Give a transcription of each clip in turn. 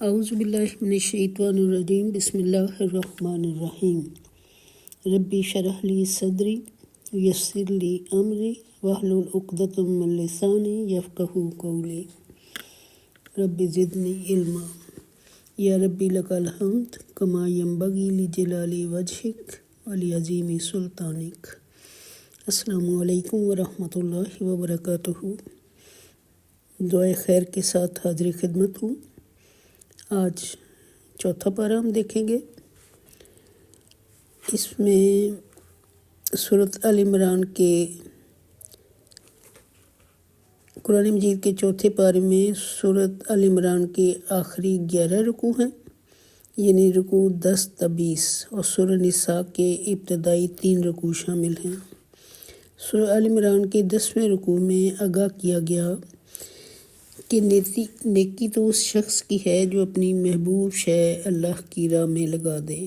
اعوذ باللہ من الشیطان الرجیم بسم اللہ الرحمن الرحیم ربی شرح لی صدری یسر لی امری واحلل عقدۃ من لسانی یفقہوا قولی رب زدنی علما یا ربی لک الحمد کما ینبغی لجلال وجہک ولعظیم سلطانک۔ السلام علیکم ورحمۃ اللہ وبرکاتہ۔ دعائے خیر کے ساتھ حاضر خدمت ہوں۔ آج چوتھا پارہ ہم دیکھیں گے۔ اس میں سورۃ آل عمران کے قرآن مجید کے چوتھے پارے میں سورۃ آل عمران کے آخری 11 رکوع ہیں، یعنی رکوع 10 تا 20، اور سورہ نساء کے ابتدائی 3 رکوع شامل ہیں۔ سورہ آل عمران کے 10ویں رکوع میں آگاہ کیا گیا کہ نیکی تو اس شخص کی ہے جو اپنی محبوب شے اللہ کی راہ میں لگا دے۔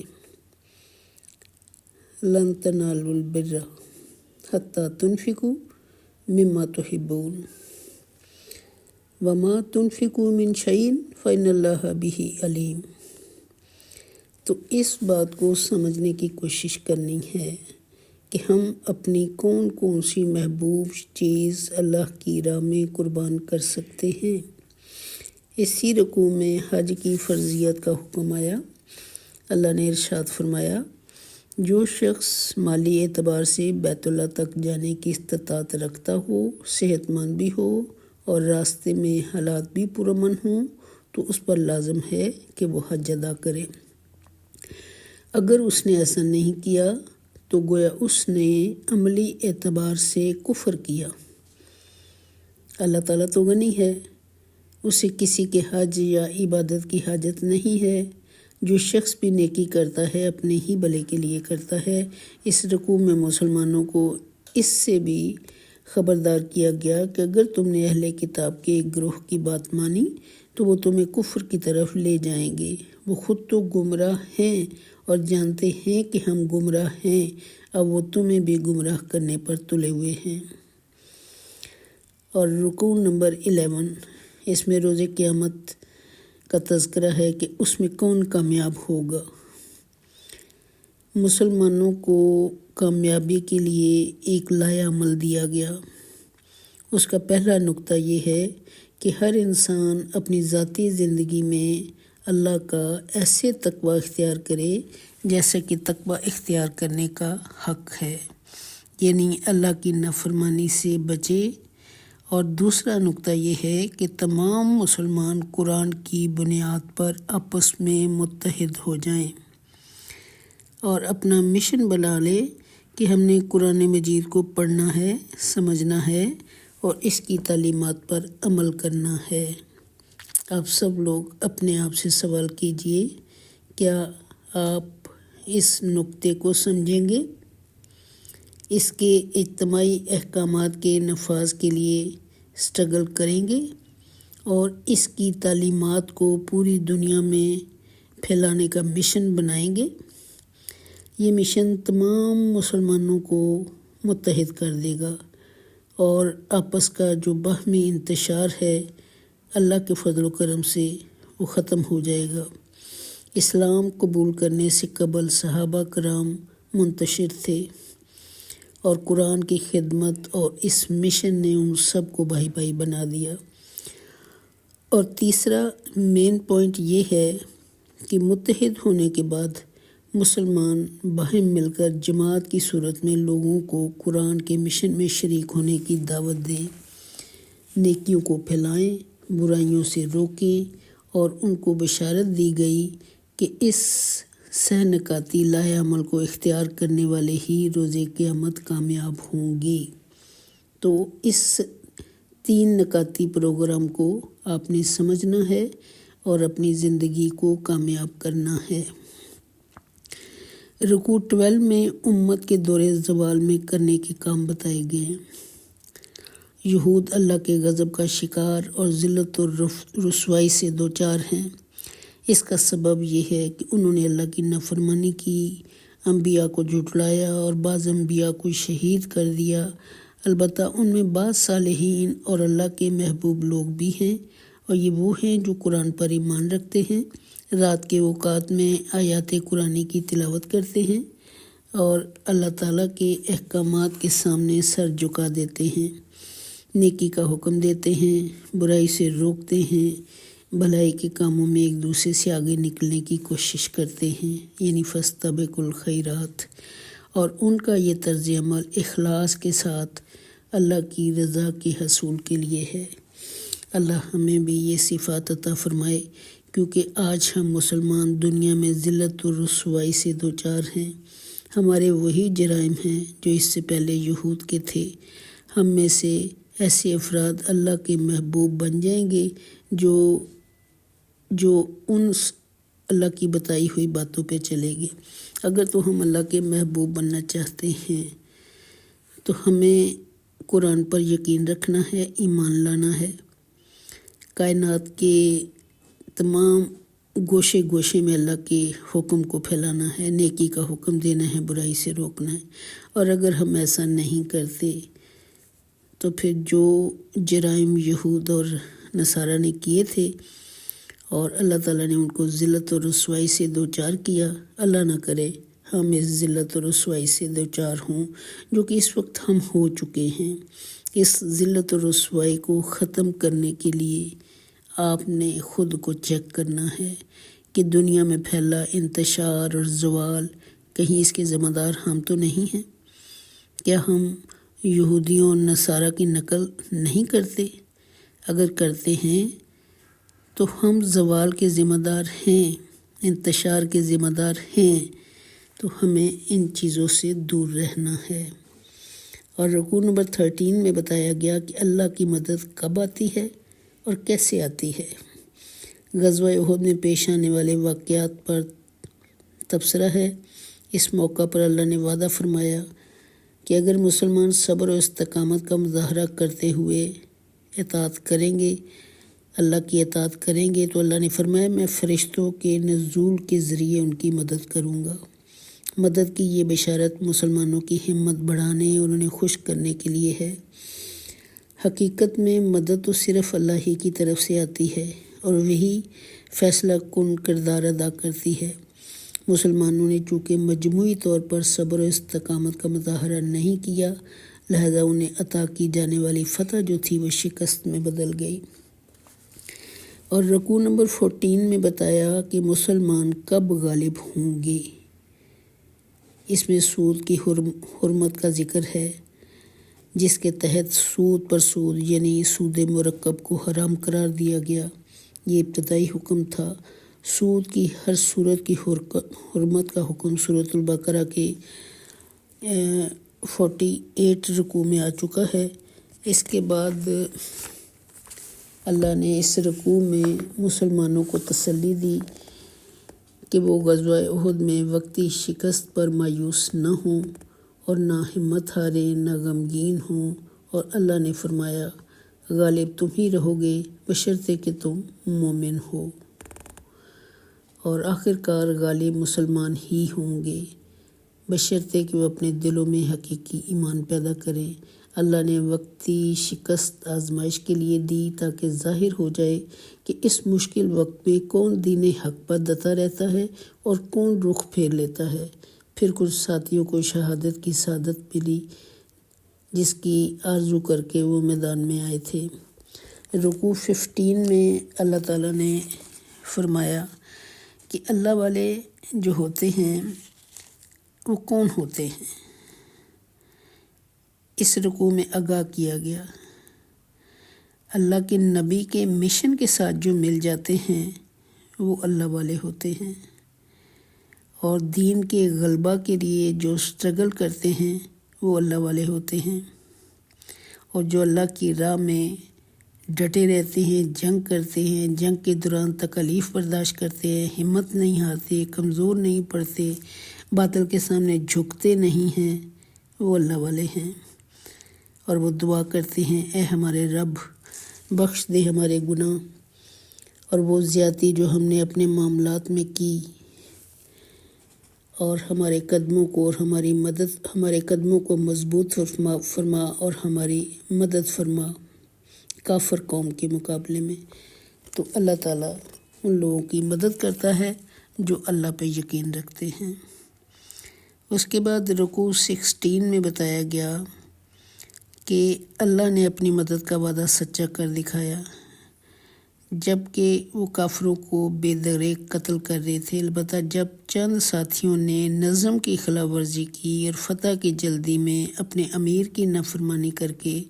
لن تنالوا البر حتی تنفقوا مما تحبون وما تنفقوا من شیء فإن اللہ بہ علیم۔ تو اس بات کو سمجھنے کی کوشش کرنی ہے کہ ہم اپنی کون کون سی محبوب چیز اللہ کی راہ میں قربان کر سکتے ہیں۔ اسی رکوع میں حج کی فرضیت کا حکم آیا۔ اللہ نے ارشاد فرمایا، جو شخص مالی اعتبار سے بیت اللہ تک جانے کی استطاعت رکھتا ہو، صحت مند بھی ہو اور راستے میں حالات بھی پرامن ہوں، تو اس پر لازم ہے کہ وہ حج ادا کرے۔ اگر اس نے ایسا نہیں کیا تو گویا اس نے عملی اعتبار سے کفر کیا۔ اللہ تعالیٰ تو غنی ہے، اسے کسی کے حج یا عبادت کی حاجت نہیں ہے۔ جو شخص بھی نیکی کرتا ہے اپنے ہی بھلے کے لیے کرتا ہے۔ اس رکوع میں مسلمانوں کو اس سے بھی خبردار کیا گیا کہ اگر تم نے اہل کتاب کے ایک گروہ کی بات مانی تو وہ تمہیں کفر کی طرف لے جائیں گے۔ وہ خود تو گمراہ ہیں اور جانتے ہیں کہ ہم گمراہ ہیں، اب وہ تمہیں بھی گمراہ کرنے پر تلے ہوئے ہیں۔ اور رکوع نمبر 11، اس میں روز قیامت کا تذکرہ ہے کہ اس میں کون کامیاب ہوگا۔ مسلمانوں کو کامیابی کے لیے ایک لائحہ عمل دیا گیا۔ اس کا پہلا نقطہ یہ ہے کہ ہر انسان اپنی ذاتی زندگی میں اللہ کا ایسے تقوی اختیار کرے جیسے کہ تقوی اختیار کرنے کا حق ہے، یعنی اللہ کی نافرمانی سے بچے۔ اور دوسرا نقطہ یہ ہے کہ تمام مسلمان قرآن کی بنیاد پر آپس میں متحد ہو جائیں اور اپنا مشن بنا لے کہ ہم نے قرآن مجید کو پڑھنا ہے، سمجھنا ہے اور اس کی تعلیمات پر عمل کرنا ہے۔ آپ سب لوگ اپنے آپ سے سوال کیجئے، کیا آپ اس نقطے کو سمجھیں گے؟ اس کے اجتماعی احکامات کے نفاذ کے لیے اسٹرگل کریں گے اور اس کی تعلیمات کو پوری دنیا میں پھیلانے کا مشن بنائیں گے۔ یہ مشن تمام مسلمانوں کو متحد کر دے گا اور آپس کا جو باہمی انتشار ہے اللہ کے فضل و کرم سے وہ ختم ہو جائے گا۔ اسلام قبول کرنے سے قبل صحابہ کرام منتشر تھے اور قرآن کی خدمت اور اس مشن نے ان سب کو بھائی بھائی بنا دیا۔ اور تیسرا مین پوائنٹ یہ ہے کہ متحد ہونے کے بعد مسلمان باہم مل کر جماعت کی صورت میں لوگوں کو قرآن کے مشن میں شریک ہونے کی دعوت دیں، نیکیوں کو پھیلائیں، برائیوں سے روکیں، اور ان کو بشارت دی گئی کہ اس سہ نکاتی لائحہ عمل کو اختیار کرنے والے ہی روز قیامت کامیاب ہوں گی۔ تو اس 3 نکاتی پروگرام کو آپ نے سمجھنا ہے اور اپنی زندگی کو کامیاب کرنا ہے۔ رکوع 12 میں امت کے دور زوال میں کرنے کے کام بتائے گئے ہیں۔ یہود اللہ کے غضب کا شکار اور ذلت و رسوائی سے دوچار ہیں۔ اس کا سبب یہ ہے کہ انہوں نے اللہ کی نافرمانی کی، انبیاء کو جھٹلایا اور بعض انبیاء کو شہید کر دیا۔ البتہ ان میں بعض صالحین اور اللہ کے محبوب لوگ بھی ہیں اور یہ وہ ہیں جو قرآن پر ایمان رکھتے ہیں، رات کے اوقات میں آیات قرآنی کی تلاوت کرتے ہیں اور اللہ تعالیٰ کے احکامات کے سامنے سر جھکا دیتے ہیں، نیکی کا حکم دیتے ہیں، برائی سے روکتے ہیں، بھلائی کے کاموں میں ایک دوسرے سے آگے نکلنے کی کوشش کرتے ہیں، یعنی فاستبقوا الخیرات۔ اور ان کا یہ طرز عمل اخلاص کے ساتھ اللہ کی رضا کے حصول کے لیے ہے۔ اللہ ہمیں بھی یہ صفات عطا فرمائے، کیونکہ آج ہم مسلمان دنیا میں ذلت و رسوائی سے دوچار ہیں۔ ہمارے وہی جرائم ہیں جو اس سے پہلے یہود کے تھے۔ ہم میں سے ایسے افراد اللہ کے محبوب بن جائیں گے جو ان اللہ کی بتائی ہوئی باتوں پہ چلے گے۔ اگر تو ہم اللہ کے محبوب بننا چاہتے ہیں تو ہمیں قرآن پر یقین رکھنا ہے، ایمان لانا ہے، کائنات کے تمام گوشے گوشے میں اللہ کے حکم کو پھیلانا ہے، نیکی کا حکم دینا ہے، برائی سے روکنا ہے۔ اور اگر ہم ایسا نہیں کرتے تو پھر جو جرائم یہود اور نصارہ نے کیے تھے اور اللہ تعالیٰ نے ان کو ذلت و رسوائی سے دوچار کیا، اللہ نہ کرے ہم اس ذلت و رسوائی سے دوچار ہوں جو کہ اس وقت ہم ہو چکے ہیں۔ اس ذلت و رسوائی کو ختم کرنے کے لیے آپ نے خود کو چیک کرنا ہے کہ دنیا میں پھیلا انتشار اور زوال کہیں اس کے ذمہ دار ہم تو نہیں ہیں؟ کیا ہم یہودیوں اور نصارہ کی نقل نہیں کرتے؟ اگر کرتے ہیں تو ہم زوال کے ذمہ دار ہیں، انتشار کے ذمہ دار ہیں، تو ہمیں ان چیزوں سے دور رہنا ہے۔ اور رکوع نمبر 13 میں بتایا گیا کہ اللہ کی مدد کب آتی ہے اور کیسے آتی ہے۔ غزوہ احد میں پیش آنے والے واقعات پر تبصرہ ہے۔ اس موقع پر اللہ نے وعدہ فرمایا کہ اگر مسلمان صبر و استقامت کا مظاہرہ کرتے ہوئے اطاعت کریں گے، اللہ کی اطاعت کریں گے، تو اللہ نے فرمایا میں فرشتوں کے نزول کے ذریعے ان کی مدد کروں گا۔ مدد کی یہ بشارت مسلمانوں کی ہمت بڑھانے اور انہیں خوش کرنے کے لیے ہے۔ حقیقت میں مدد تو صرف اللہ ہی کی طرف سے آتی ہے اور وہی فیصلہ کن کردار ادا کرتی ہے۔ مسلمانوں نے چونکہ مجموعی طور پر صبر و استقامت کا مظاہرہ نہیں کیا، لہذا انہیں عطا کی جانے والی فتح جو تھی وہ شکست میں بدل گئی۔ اور رکوع نمبر 14 میں بتایا کہ مسلمان کب غالب ہوں گے۔ اس میں سود کی حرمت کا ذکر ہے، جس کے تحت سود پر سود یعنی سود مرکب کو حرام قرار دیا گیا۔ یہ ابتدائی حکم تھا۔ سود کی ہر صورت کی حرمت کا حکم سورۃ البقرہ کے 48 رکوع میں آ چکا ہے۔ اس کے بعد اللہ نے اس رکوع میں مسلمانوں کو تسلی دی کہ وہ غزوہ احد میں وقتی شکست پر مایوس نہ ہوں اور نہ ہمت ہاریں، نہ غمگین ہوں، اور اللہ نے فرمایا غالب تم ہی رہو گے بشرطے کہ تم مومن ہو، اور آخرکار غالب مسلمان ہی ہوں گے بشرطے کہ وہ اپنے دلوں میں حقیقی ایمان پیدا کریں۔ اللہ نے وقتی شکست آزمائش کے لیے دی تاکہ ظاہر ہو جائے کہ اس مشکل وقت میں کون دین حق پر ڈٹا رہتا ہے اور کون رخ پھیر لیتا ہے۔ پھر کچھ ساتھیوں کو شہادت کی سعادت ملی جس کی آرزو کر کے وہ میدان میں آئے تھے۔ رکوع 15 میں اللہ تعالیٰ نے فرمایا کہ اللہ والے جو ہوتے ہیں وہ کون ہوتے ہیں۔ اس رکوع میں آگاہ کیا گیا اللہ کے نبی کے مشن کے ساتھ جو مل جاتے ہیں وہ اللہ والے ہوتے ہیں، اور دین کے غلبہ کے لیے جو سٹرگل کرتے ہیں وہ اللہ والے ہوتے ہیں، اور جو اللہ کی راہ میں ڈٹے رہتے ہیں، جنگ کرتے ہیں، جنگ کے دوران تکالیف برداشت کرتے ہیں، ہمت نہیں ہارتے، کمزور نہیں پڑتے، باطل کے سامنے جھکتے نہیں ہیں، وہ اللہ والے ہیں۔ اور وہ دعا کرتے ہیں اے ہمارے رب بخش دے ہمارے گناہ اور وہ زیادتی جو ہم نے اپنے معاملات میں کی، اور ہمارے قدموں کو اور ہمارے قدموں کو مضبوط فرما اور ہماری مدد فرما کافر قوم کے مقابلے میں۔ تو اللہ تعالیٰ ان لوگوں کی مدد کرتا ہے جو اللہ پہ یقین رکھتے ہیں۔ اس کے بعد رکوع 16 میں بتایا گیا کہ اللہ نے اپنی مدد کا وعدہ سچا کر دکھایا، جب کہ وہ کافروں کو بے دریغ قتل کر رہے تھے۔ البتہ جب چند ساتھیوں نے نظم کی خلاف ورزی کی اور فتح کی جلدی میں اپنے امیر کی نافرمانی کر کے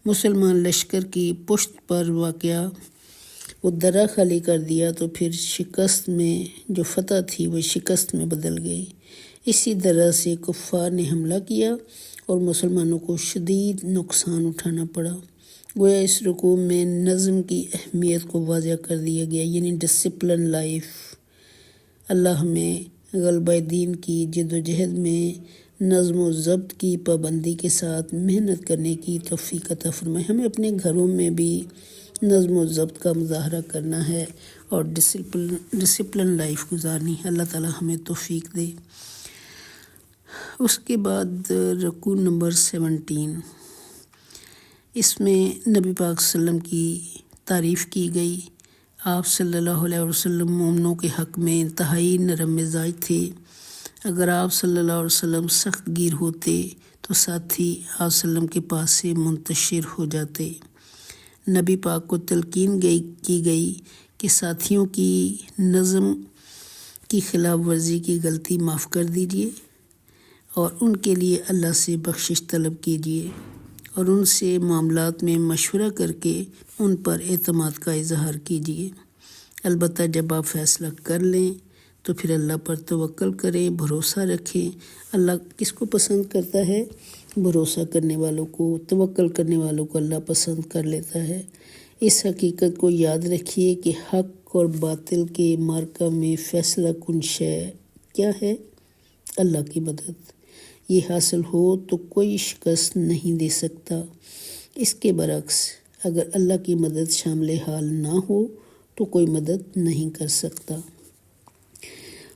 مسلمان لشکر کی پشت پر واقع وہ درہ خالی کر دیا، تو پھر شکست میں جو فتح تھی وہ شکست میں بدل گئی۔ اسی طرح سے کفار نے حملہ کیا اور مسلمانوں کو شدید نقصان اٹھانا پڑا۔ گویا اس رکوع میں نظم کی اہمیت کو واضح کر دیا گیا، یعنی ڈسپلن لائف۔ اللہ ہمیں غلبہ دین کی جد و جہد میں نظم و ضبط کی پابندی کے ساتھ محنت کرنے کی توفیق عطا فرمائے۔ ہمیں اپنے گھروں میں بھی نظم و ضبط کا مظاہرہ کرنا ہے اور ڈسپلن لائف گزارنی ہے۔ اللہ تعالیٰ ہمیں توفیق دے۔ اس کے بعد رکوع نمبر 17، اس میں نبی پاک صلی اللہ علیہ وسلم کی تعریف کی گئی۔ آپ صلی اللہ علیہ وسلم مومنوں کے حق میں انتہائی نرم مزاج تھے۔ اگر آپ صلی اللہ علیہ وسلم سخت گیر ہوتے تو ساتھی آپ صلی اللہ علیہ وسلم کے پاس سے منتشر ہو جاتے۔ نبی پاک کو تلقین کی گئی کہ ساتھیوں کی نظم کی خلاف ورزی کی غلطی معاف کر دیجیے اور ان کے لیے اللہ سے بخشش طلب کیجیے اور ان سے معاملات میں مشورہ کر کے ان پر اعتماد کا اظہار کیجیے۔ البتہ جب آپ فیصلہ کر لیں تو پھر اللہ پر توکل کریں، بھروسہ رکھیں۔ اللہ کس کو پسند کرتا ہے؟ بھروسہ کرنے والوں کو، توکل کرنے والوں کو اللہ پسند کر لیتا ہے۔ اس حقیقت کو یاد رکھیے کہ حق اور باطل کے معرکہ میں فیصلہ کن شے کیا ہے؟ اللہ کی مدد۔ یہ حاصل ہو تو کوئی شکست نہیں دے سکتا۔ اس کے برعکس اگر اللہ کی مدد شامل حال نہ ہو تو کوئی مدد نہیں کر سکتا۔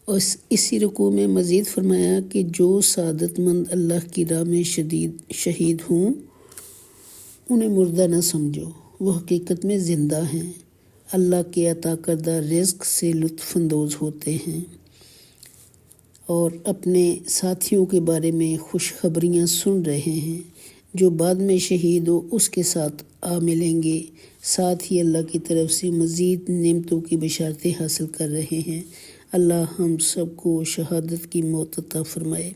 اور اسی رکوع میں مزید فرمایا کہ جو سعادت مند اللہ کی راہ میں شہید ہوں انہیں مردہ نہ سمجھو، وہ حقیقت میں زندہ ہیں، اللہ کے عطا کردہ رزق سے لطف اندوز ہوتے ہیں اور اپنے ساتھیوں کے بارے میں خوشخبریاں سن رہے ہیں۔ جو بعد میں شہید ہو اس کے ساتھ آ ملیں گے، ساتھ ہی اللہ کی طرف سے مزید نعمتوں کی بشارتیں حاصل کر رہے ہیں۔ اللہ ہم سب کو شہادت کی موت عطا فرمائے،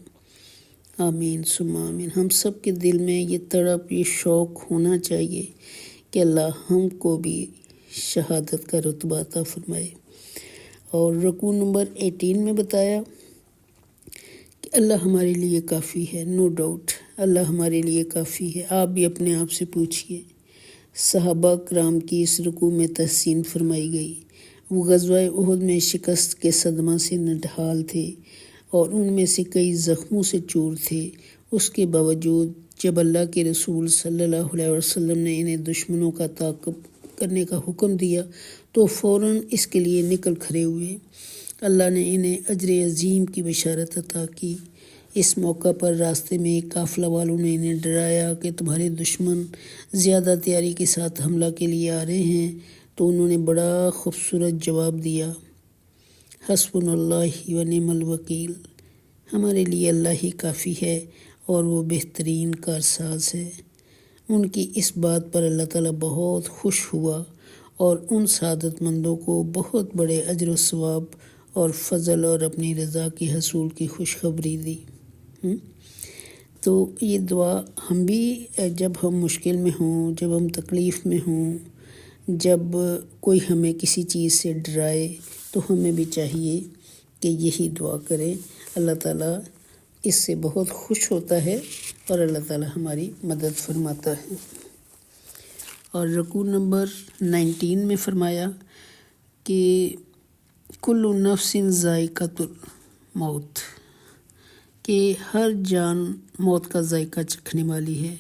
آمین ثم آمین۔ ہم سب کے دل میں یہ تڑپ، یہ شوق ہونا چاہیے کہ اللہ ہم کو بھی شہادت کا رتبہ عطا فرمائے۔ اور رکوع نمبر 18 میں بتایا کہ اللہ ہمارے لیے کافی ہے، نو ڈاؤٹ اللہ ہمارے لیے کافی ہے۔ آپ بھی اپنے آپ سے پوچھئے۔ صحابہ کرام کی اس رکوع میں تحسین فرمائی گئی۔ وہ غزوہ احد میں شکست کے صدمہ سے نڈھال تھے اور ان میں سے کئی زخموں سے چور تھے۔ اس کے باوجود جب اللہ کے رسول صلی اللہ علیہ وسلم نے انہیں دشمنوں کا تعاقب کرنے کا حکم دیا تو فوراً اس کے لیے نکل کھڑے ہوئے۔ اللہ نے انہیں اجر عظیم کی بشارت عطا کی۔ اس موقع پر راستے میں قافلہ والوں نے انہیں ڈرایا کہ تمہارے دشمن زیادہ تیاری کے ساتھ حملہ کے لیے آ رہے ہیں، تو انہوں نے بڑا خوبصورت جواب دیا، حسبنا اللہ و نعم الوکیل، ہمارے لیے اللہ ہی کافی ہے اور وہ بہترین کارساز ہے۔ ان کی اس بات پر اللہ تعالیٰ بہت خوش ہوا اور ان سعادت مندوں کو بہت بڑے اجر و ثواب اور فضل اور اپنی رضا کے حصول کی خوشخبری دی۔ تو یہ دعا ہم بھی جب ہم مشکل میں ہوں، جب ہم تکلیف میں ہوں، جب کوئی ہمیں کسی چیز سے ڈرائے تو ہمیں بھی چاہیے کہ یہی دعا کریں۔ اللہ تعالیٰ اس سے بہت خوش ہوتا ہے اور اللہ تعالیٰ ہماری مدد فرماتا ہے۔ اور رکوع نمبر 19 میں فرمایا کہ کل نفس ذائقۃ الموت، کہ ہر جان موت کا ذائقہ چکھنے والی ہے۔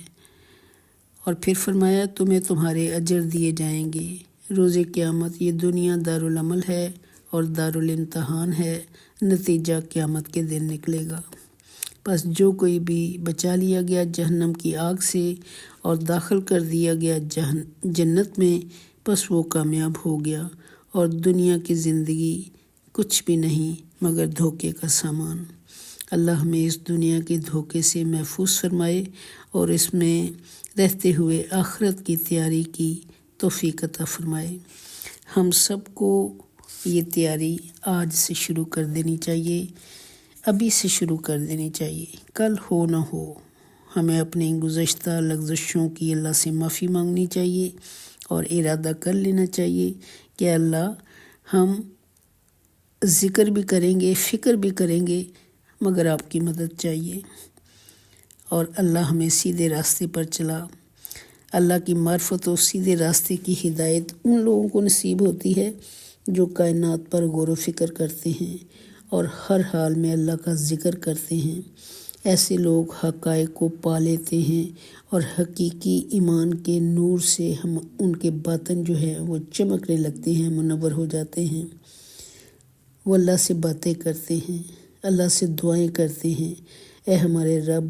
اور پھر فرمایا تمہیں تمہارے اجر دیے جائیں گے روز قیامت۔ یہ دنیا دارالعمل ہے اور دارالامتحان ہے، نتیجہ قیامت کے دن نکلے گا۔ پس جو کوئی بھی بچا لیا گیا جہنم کی آگ سے اور داخل کر دیا گیا جنت میں، بس وہ کامیاب ہو گیا اور دنیا کی زندگی کچھ بھی نہیں مگر دھوکے کا سامان۔ اللہ ہمیں اس دنیا کے دھوکے سے محفوظ فرمائے اور اس میں رہتے ہوئے آخرت کی تیاری کی توفیق عطا فرمائے۔ ہم سب کو یہ تیاری آج سے شروع کر دینی چاہیے، ابھی سے شروع کر دینی چاہیے، کل ہو نہ ہو۔ ہمیں اپنی گزشتہ لغزشوں کی اللہ سے معافی مانگنی چاہیے اور ارادہ کر لینا چاہیے کہ اللہ ہم ذکر بھی کریں گے، فکر بھی کریں گے، مگر آپ کی مدد چاہیے، اور اللہ ہمیں سیدھے راستے پر چلا۔ اللہ کی معرفت و سیدھے راستے کی ہدایت ان لوگوں کو نصیب ہوتی ہے جو کائنات پر غور و فکر کرتے ہیں اور ہر حال میں اللہ کا ذکر کرتے ہیں۔ ایسے لوگ حقائق کو پا لیتے ہیں اور حقیقی ایمان کے نور سے ان کے باطن جو ہے وہ چمکنے لگتے ہیں، منور ہو جاتے ہیں۔ وہ اللہ سے باتیں کرتے ہیں، اللہ سے دعائیں کرتے ہیں، اے ہمارے رب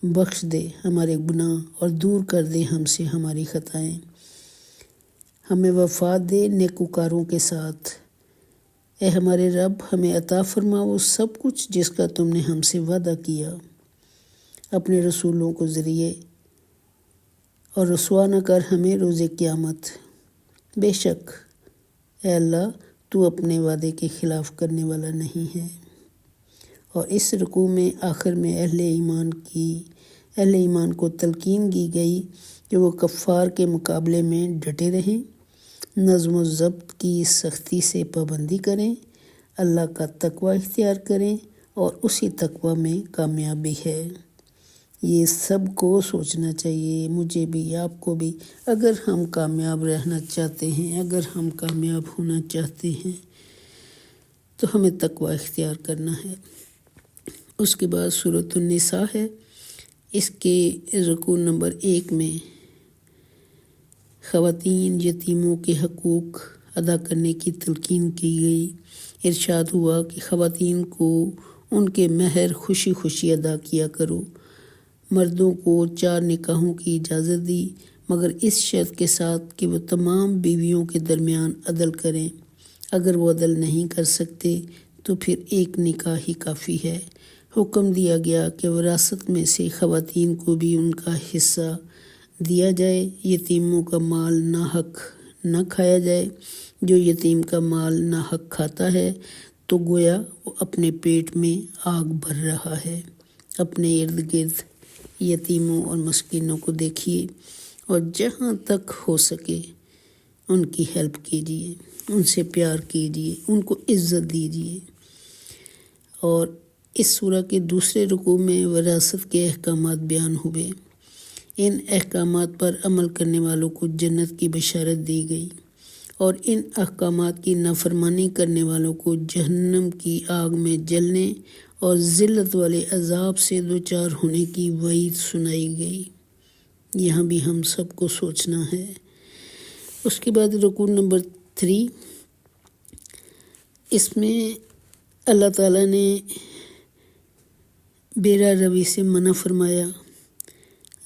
بخش دے ہمارے گناہ اور دور کر دے ہم سے ہماری خطائیں، ہمیں وفا دے نیکوکاروں کے ساتھ، اے ہمارے رب ہمیں عطا فرما وہ سب کچھ جس کا تم نے ہم سے وعدہ کیا، اپنے رسولوں کو ذریعے، اور رسوا نہ کر ہمیں روز قیامت۔ بے شک اے اللہ تو اپنے وعدے کے خلاف کرنے والا نہیں ہے۔ اور اس رکوع میں آخر میں اہل ایمان کو تلقین کی گئی کہ وہ کفار کے مقابلے میں ڈٹے رہیں، نظم و ضبط کی سختی سے پابندی کریں، اللہ کا تقوی اختیار کریں، اور اسی تقوی میں کامیابی ہے۔ یہ سب کو سوچنا چاہیے، مجھے بھی، آپ کو بھی۔ اگر ہم کامیاب رہنا چاہتے ہیں، اگر ہم کامیاب ہونا چاہتے ہیں تو ہمیں تقوی اختیار کرنا ہے۔ اس کے بعد سورۃ النساء ہے، اس کے رکوع نمبر 1 میں خواتین یتیموں کے حقوق ادا کرنے کی تلقین کی گئی۔ ارشاد ہوا کہ خواتین کو ان کے مہر خوشی خوشی ادا کیا کرو۔ مردوں کو 4 نکاحوں کی اجازت دی، مگر اس شرط کے ساتھ کہ وہ تمام بیویوں کے درمیان عدل کریں۔ اگر وہ عدل نہیں کر سکتے تو پھر 1 نکاح ہی کافی ہے۔ حکم دیا گیا کہ وراثت میں سے خواتین کو بھی ان کا حصہ دیا جائے، یتیموں کا مال ناحق نہ کھایا جائے۔ جو یتیم کا مال ناحق کھاتا ہے تو گویا وہ اپنے پیٹ میں آگ بھر رہا ہے۔ اپنے ارد گرد یتیموں اور مسکینوں کو دیکھیے اور جہاں تک ہو سکے ان کی ہیلپ کیجیے، ان سے پیار کیجیے، ان کو عزت دیجیے۔ اور اس سورہ کے دوسرے رکوع میں وراثت کے احکامات بیان ہوئے۔ ان احکامات پر عمل کرنے والوں کو جنت کی بشارت دی گئی، اور ان احکامات کی نافرمانی کرنے والوں کو جہنم کی آگ میں جلنے اور ذلت والے عذاب سے دوچار ہونے کی وعید سنائی گئی۔ یہاں بھی ہم سب کو سوچنا ہے۔ اس کے بعد رکوع نمبر 3، اس میں اللہ تعالیٰ نے بیرا روی سے منع فرمایا،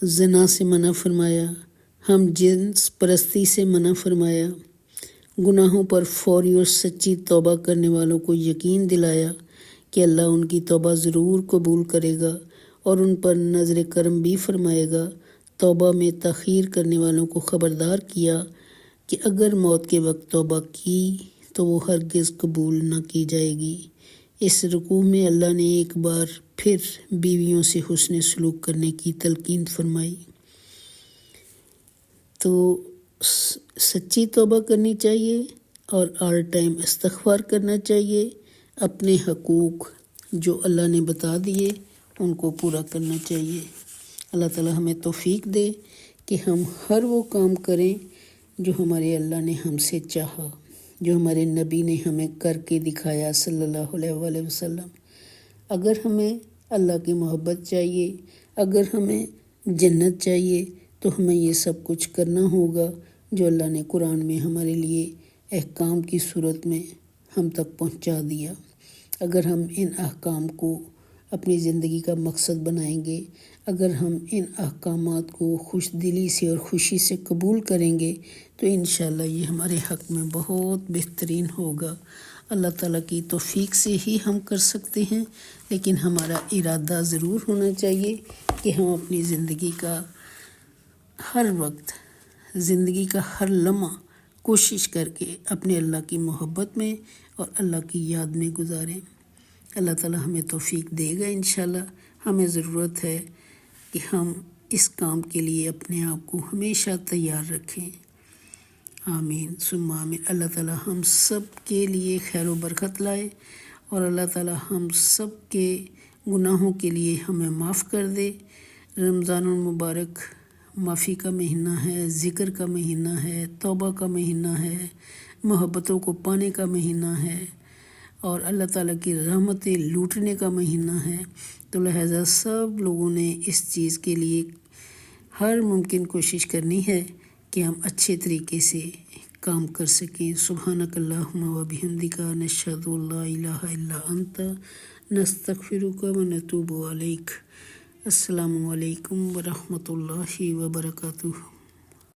زنا سے منع فرمایا، ہم جنس پرستی سے منع فرمایا، گناہوں پر فوری اور سچی توبہ کرنے والوں کو یقین دلایا کہ اللہ ان کی توبہ ضرور قبول کرے گا اور ان پر نظر کرم بھی فرمائے گا۔ توبہ میں تاخیر کرنے والوں کو خبردار کیا کہ اگر موت کے وقت توبہ کی تو وہ ہرگز قبول نہ کی جائے گی۔ اس رکوع میں اللہ نے ایک بار پھر بیویوں سے حسن سلوک کرنے کی تلقین فرمائی۔ تو سچی توبہ کرنی چاہیے اور آل ٹائم استغفار کرنا چاہیے، اپنے حقوق جو اللہ نے بتا دیے ان کو پورا کرنا چاہیے۔ اللہ تعالی ہمیں توفیق دے کہ ہم ہر وہ کام کریں جو ہمارے اللہ نے ہم سے چاہا، جو ہمارے نبی نے ہمیں کر کے دکھایا صلی اللہ علیہ وآلہ وسلم۔ اگر ہمیں اللہ کی محبت چاہیے، اگر ہمیں جنت چاہیے تو ہمیں یہ سب کچھ کرنا ہوگا جو اللہ نے قرآن میں ہمارے لیے احکام کی صورت میں ہم تک پہنچا دیا۔ اگر ہم ان احکام کو اپنی زندگی کا مقصد بنائیں گے، اگر ہم ان احکامات کو خوش دلی سے اور خوشی سے قبول کریں گے تو انشاءاللہ یہ ہمارے حق میں بہت بہترین ہوگا۔ اللہ تعالیٰ کی توفیق سے ہی ہم کر سکتے ہیں، لیکن ہمارا ارادہ ضرور ہونا چاہیے کہ ہم اپنی زندگی کا ہر وقت، زندگی کا ہر لمحہ کوشش کر کے اپنے اللہ کی محبت میں اور اللہ کی یاد میں گزاریں۔ اللہ تعالیٰ ہمیں توفیق دے گا انشاءاللہ۔ ہمیں ضرورت ہے کہ ہم اس کام کے لیے اپنے آپ کو ہمیشہ تیار رکھیں۔ آمین ثم آمین۔ اللہ تعالیٰ ہم سب کے لیے خیر و برکت لائے، اور اللہ تعالیٰ ہم سب کے گناہوں کے لیے ہمیں معاف کر دے۔ رمضان المبارک معافی کا مہینہ ہے، ذکر کا مہینہ ہے، توبہ کا مہینہ ہے، محبتوں کو پانے کا مہینہ ہے، اور اللہ تعالیٰ کی رحمتیں لوٹنے کا مہینہ ہے۔ تو لہٰذا سب لوگوں نے اس چیز کے لیے ہر ممکن کوشش کرنی ہے کہ ہم اچھے طریقے سے کام کر سکیں۔ سبحانک اللہم و بحمدک نشہد ان لا الہ الا انت نستغفرک و نتوب الیک۔ السلام علیکم ورحمۃ اللہ وبرکاتہ۔